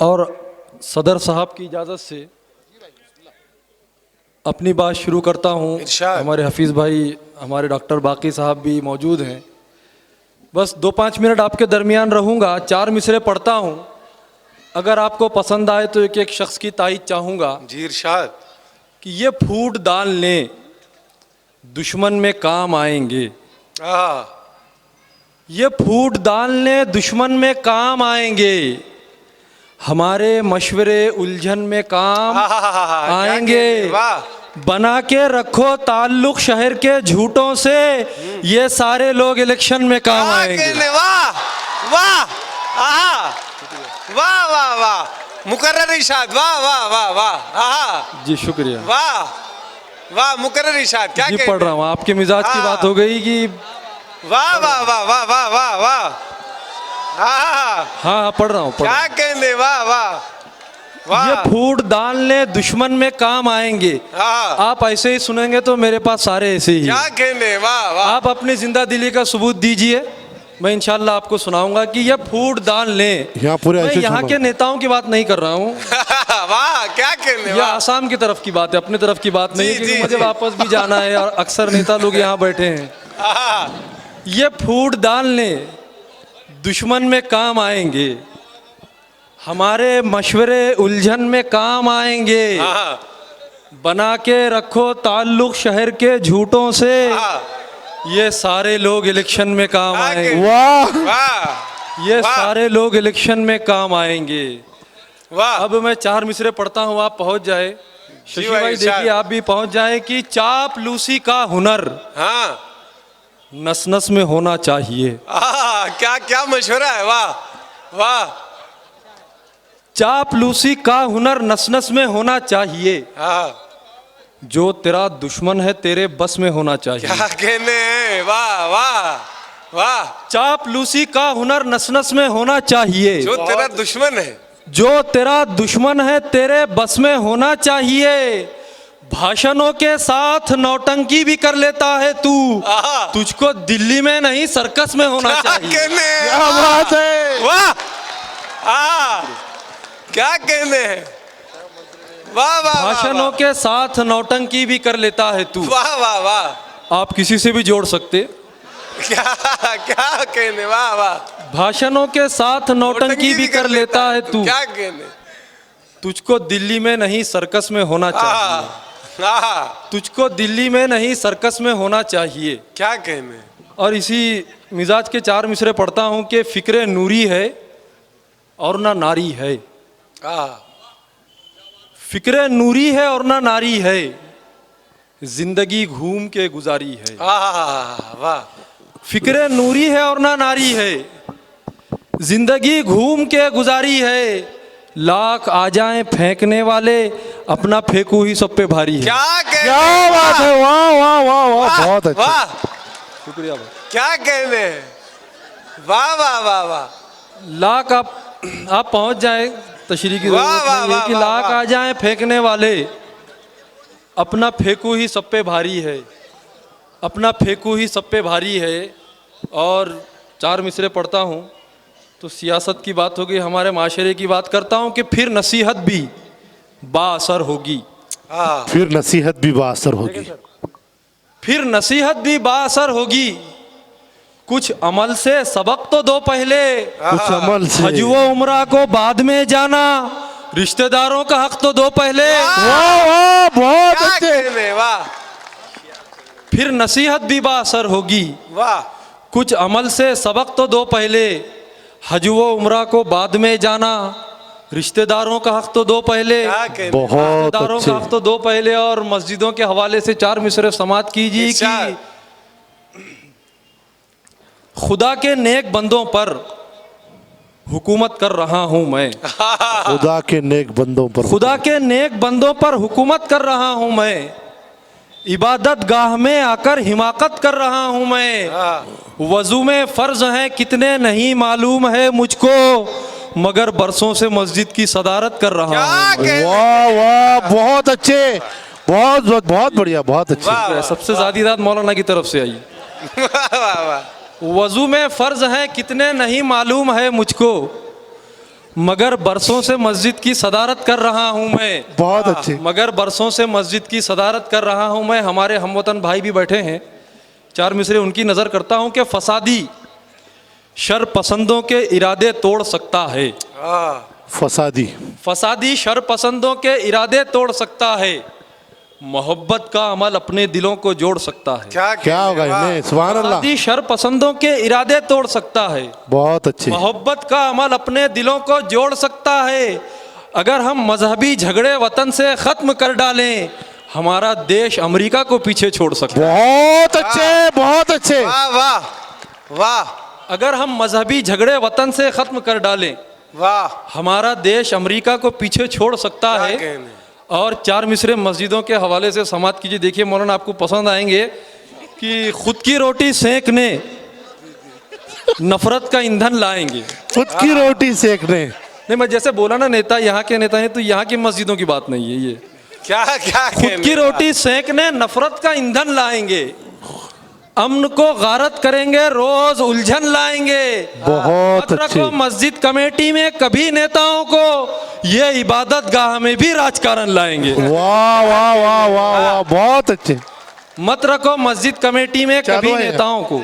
और सदर साहब की इजाज़त से अपनी बात शुरू करता हूँ। हमारे हफीज़ भाई, हमारे डॉक्टर बाकी साहब भी मौजूद हैं। बस 2-5 मिनट आपके दरमियान रहूँगा। 4 मिसरे पढ़ता हूँ, अगर आपको पसंद आए तो एक एक शख्स की तायीद चाहूँगा। जी इरशाद। कि ये फूट डाल लें दुश्मन में काम आएंगे, ये फूट डालने दुश्मन में काम आएंगे, हमारे मशवरे उलझन में काम आएंगे। बना के रखो ताल्लुक शहर के झूठों से, ये सारे लोग इलेक्शन में काम आएंगे। वाह वाह वाह वाह वाह, मुकर्रर इरशाद। वाह वाह वाह वाह। जी शुक्रिया। वाह वाह, मुकर्रर इरशाद। क्या जी पढ़ रहा हूँ, आपके मिजाज की बात हो गई कि वाह वाह वाह वाह वाह वाह वाह। हाँ पढ़ रहा हूँ। क्या कहने, वाह वाह वाह। ये फूट डालने दुश्मन में काम आएंगे। आप ऐसे ही सुनेंगे तो मेरे पास सारे ऐसे ही। क्या कहने, वाह वाह। आप अपनी जिंदा दिली का सबूत दीजिए, मैं इंशाल्लाह आपको सुनाऊंगा कि ये फूट डाल लें। मैं यहाँ के नेताओं की बात नहीं कर रहा हूँ। वाह, क्या कहने। ये आसाम की तरफ की बात है, अपनी तरफ की बात नहीं है, क्योंकि मुझे वापस भी जाना है और अक्सर नेता लोग यहाँ बैठे हैं। ये फूट डालने दुश्मन में काम आएंगे, हमारे मशवरे उलझन में काम आएंगे। बना के रखो ताल्लुक शहर के झूठों से, ये सारे लोग इलेक्शन में काम आएंगे। वाह, ये सारे लोग इलेक्शन में काम आएंगे। वाह। अब मैं 4 मिसरे पढ़ता हूँ, आप पहुँच जाए। शशि भाई देखिए आप भी पहुँच जाए। कि चापलूसी का हुनर नस नस में होना चाहिए। क्या क्या मशवरा है। वाह वाह। चापलूसी का हुनर नस नस में होना चाहिए, जो तेरा दुश्मन है तेरे बस में होना चाहिए। क्या कहने, वाह वाह वाह। चापलूसी का हुनर नस नस में होना चाहिए, जो तेरा दुश्मन है, जो तेरा दुश्मन है तेरे बस में होना चाहिए। भाषणों के साथ नौटंकी भी कर लेता है तू, तुझको दिल्ली में नहीं सर्कस में होना चाहिए। क्या बात है। वाह। क्या कहने, वाह वाह। भाषणों के साथ नौटंकी भी कर लेता है तू। वाह वाह वाह। आप किसी से भी जोड़ सकते। क्या क्या कहने, वाह वाह। भाषणों के साथ नौटंकी भी कर लेता है तू, क्या कहने, तुझको दिल्ली में नहीं सर्कस में होना चाहिए। तुझको दिल्ली में नहीं सर्कस में होना चाहिए। क्या कहने। और इसी मिजाज के 4 मिसरे पढ़ता हूँ कि फिक्रे नूरी है और ना नारी है। फिक्रे नूरी है और ना नारी है, जिंदगी घूम के गुजारी है। वाह। फिक्रे नूरी है और ना नारी है, जिंदगी घूम के गुजारी है। लाख आ जाएं फेंकने वाले, अपना फेंकू ही सब पे भारी है। क्या बात है। वाह वाह वाह वाह, बहुत अच्छा। शुक्रिया भाई। क्या कहने, वाह वाह वाह वाह। लाख आप पहुंच जाए, तशरीह की जरूरत नहीं है कि लाख आ जाएं फेंकने वाले, अपना फेंकू ही सब पे भारी है, अपना फेंकू ही सब पे भारी है। और 4 मिसरे पढ़ता हूँ तो सियासत की बात होगी, हमारे माशरे की बात करता हूँ कि फिर नसीहत भी बाअसर होगी। फिर नसीहत भी बाअसर होगी। फिर नसीहत भी बाअसर होगी, कुछ अमल से सबक तो दो पहले, कुछ अमल से हजवो उम्रा को बाद में जाना, रिश्तेदारों का हक तो दो पहले। वाह वाह, बहुत अच्छे। वाह। फिर नसीहत भी बाअसर होगी, वाह। कुछ अमल से सबक तो दो पहले, हजवो उम्रा को बाद में जाना, रिश्तेदारों का हक तो दो पहले। रिश्तेदारों का हक तो दो पहले। और मस्जिदों के हवाले से 4 मिसरे समात कीजिए कि खुदा के नेक बंदों पर हुकूमत कर रहा हूं मैं। खुदा के नेक बंदों पर, खुदा के नेक बंदों पर हुकूमत कर रहा हूं मैं, इबादत गाह में आकर हिमाकत कर रहा हूं मैं। वजू में फर्ज हैं कितने नहीं मालूम है मुझको, मगर बरसों से मस्जिद की सदारत कर रहा हूं। वाह वाह, बहुत अच्छे, बहुत बहुत बढ़िया, बहुत अच्छे। सबसे ज्यादा दाद मौलाना की तरफ से आई। वजू में फर्ज हैं कितने नहीं मालूम है मुझको, मगर बरसों से मस्जिद की सदारत कर रहा हूं मैं। बहुत अच्छे। मगर बरसों से मस्जिद की सदारत कर रहा हूं मैं। हमारे हमवतन भाई भी बैठे हैं, चार मिसरे उनकी नज़र करता हूं कि फसादी शर पसंदों के इरादे तोड़ सकता है। फसादी फसादी शर पसंदों के इरादे तोड़ सकता है। मोहब्बत का अमल अपने दिलों को जोड़ सकता है। क्या होगा इनमें? सुभान अल्लाह। फसादी शर पसंदों के इरादे तोड़ सकता है। बहुत अच्छे। मोहब्बत का अमल अपने दिलों को जोड़ सकता है। अगर हम मजहबी झगड़े वतन से खत्म कर डालें, हमारा देश अमेरिका को पीछे छोड़ सकता है। बहुत अच्छे, बहुत अच्छे। वाह वाह वाह अगर हम मजहबी झगड़े वतन से खत्म कर डालें, वाह। हमारा देश अमेरिका को पीछे छोड़ सकता क्या है। कहने। और चार मिसरे मस्जिदों के हवाले से समाप्त कीजिए। देखिए मौलाना, आपको पसंद आएंगे कि खुद की रोटी सेंकने नफरत का ईंधन लाएंगे। खुद की रोटी सेकने। नहीं, मैं जैसे बोला ना, नेता यहाँ के नेता हैं, तो यहाँ की मस्जिदों की बात नहीं है ये। क्या क्या खुद की रोटी सेंकने नफरत का ईंधन लाएंगे, अमन को गारत करेंगे, रोज उलझन लाएंगे। बहुत मत अच्छे। रखो मस्जिद कमेटी में कभी नेताओं को, ये इबादत गाह में भी राजकारण लाएंगे। वाह वाह वाह वाह वाह, बहुत अच्छे। मत रखो मस्जिद कमेटी में चालू कभी है। नेताओं को,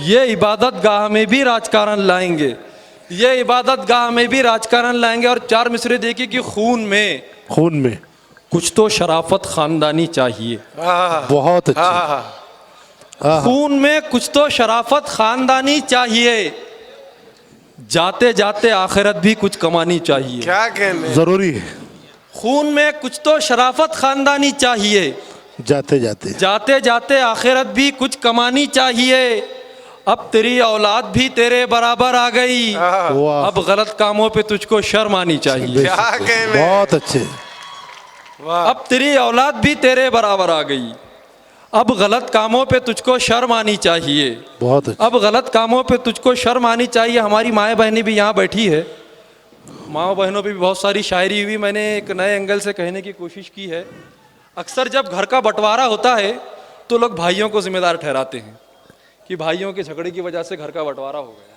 ये इबादत गाह में भी राजकारण लाएंगे, ये इबादत गाह में भी राजकारण लाएंगे। और चार मिसरे देखिए कि खून में कुछ तो शराफत खानदानी चाहिए। बहुत अच्छे। खून में कुछ तो शराफत खानदानी चाहिए। जाते जाते आखिरत भी कुछ कमानी चाहिए। क्या कहने। जरूरी है। खून में कुछ तो शराफत खानदानी चाहिए। जाते जाते जाते जाते आखिरत भी कुछ कमानी चाहिए। अब तेरी औलाद भी तेरे बराबर आ गई, वाह। अब गलत कामों पे तुझको शर्म आनी चाहिए। क्या कहने। बहुत अच्छे। वाह। अब तेरी औलाद भी तेरे बराबर आ गई, अब गलत कामों पे तुझको शर्म आनी चाहिए। बहुत अच्छे। अब गलत कामों पे तुझको शर्म आनी चाहिए। हमारी माएँ बहनें भी यहाँ बैठी है, माँ बहनों पे भी बहुत सारी शायरी हुई। मैंने एक नए एंगल से कहने की कोशिश की है। अक्सर जब घर का बंटवारा होता है तो लोग भाइयों को जिम्मेदार ठहराते हैं कि भाइयों के झगड़े की वजह से घर का बंटवारा हो गया।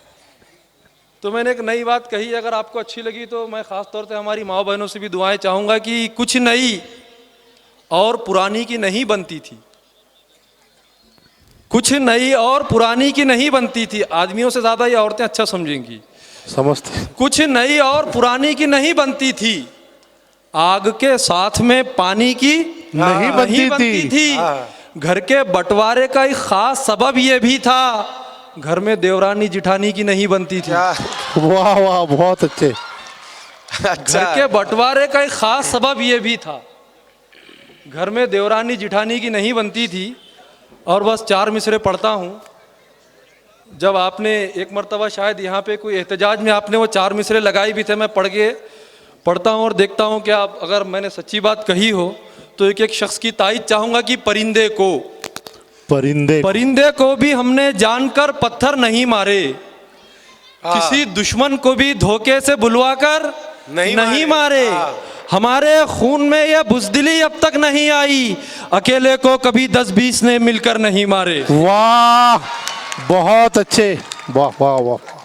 तो मैंने एक नई बात कही, अगर आपको अच्छी लगी तो मैं ख़ास तौर से हमारी माँ बहनों से भी दुआएं चाहूँगा कि कुछ नई और पुरानी की नहीं बनती थी, कुछ नई और पुरानी की नहीं बनती थी। आदमियों से ज़्यादा ये औरतें अच्छा समझेंगी। समझते। कुछ नई और पुरानी की नहीं बनती थी, आग के साथ में पानी की नहीं बनती थी। घर के बंटवारे का एक खास सबब ये भी था, घर में देवरानी जिठानी की नहीं बनती थी। वाह वाह, बहुत अच्छे। घर के बंटवारे का एक खास सबब ये भी था, घर में देवरानी जिठानी की नहीं बनती थी। और बस चार मिसरे पढ़ता हूँ। जब आपने एक मर्तबा शायद यहाँ पे कोई एहतजाज में आपने वो चार मिसरे लगाई भी थे, मैं पढ़ता हूँ और देखता हूँ कि आप अगर मैंने सच्ची बात कही हो तो एक एक शख्स की तायद चाहूँगा कि परिंदे को भी हमने जानकर पत्थर नहीं मारे, किसी दुश्मन को भी धोखे से बुलवाकर नहीं मारे। हमारे खून में यह बुज़दिली अब तक नहीं आई, अकेले को कभी 10-20 ने मिलकर नहीं मारे। वाह, बहुत अच्छे। वाह वाह वाह।